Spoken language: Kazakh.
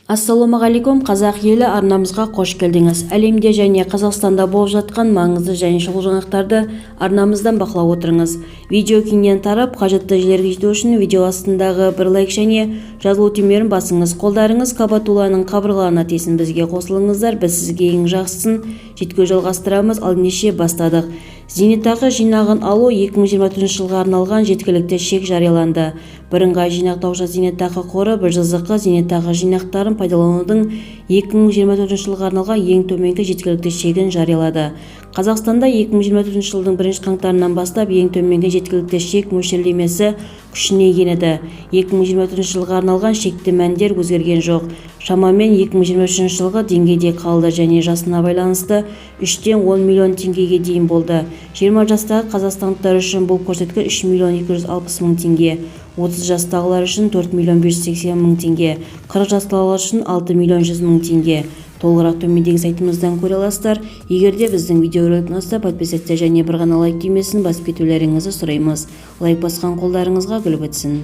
Ассалаумағалейкум, қазақ елі, арнамызға қош келдіңіз. Әлемде және Қазақстанда болып жатқан маңызды және шұғыл жаңалықтарды арнамыздан бақылап отырыңыз. Видео кеңінен тарап, қажетті жерлерге жету үшін видео астындағы бір лайк және жазылу түймелерін басыңыз. Қолдарыңыз Кабатулланың қабырғаларына тисін. Бізге қосылыңыздар, біз сізге ең жақсысын жеткізуді жалғастырамыз. Ал ендеше бастадық. Зейнетақы жинағын алу 2024 жылға арналған жеткілікті шек жарияланды. Бірыңғай жинақтаушы зейнетақы қоры біржылдық зейнетақы жинақтарын пайдаланудың 2024 жылға арналған ең төменгі жеткілікті шегін жариялады. Қазақстанда 2024 жылдың 1 қаңтарынан бастап ең төменгі жеткілікті шек мөлшерлемесі күшіне енеді. 2024 жылға арналған шекті мәндер өзгерген жоқ. Шамамен 2023 жылғы деңгейде қалды және жасына байланысты 3-тен 10 миллион теңгеге дейін болды. 20 жастағы қазақстандықтар үшін бұл көрсеткіш 3 миллион 260 мың теңге, 30 жастағылар үшін 4 миллион 580 мың теңге, 40 жастағылар үшін 6 миллион 100 мың теңге. Толығырақ төмендегі сайтымыздан көре аласыздар. Егер де біздің видеороликті ұнаса, подписаться және бір ғана лайк түймесін басып кетулеріңізді сұраймыз. Лайк басқан қолдарыңызға гүл бітсін.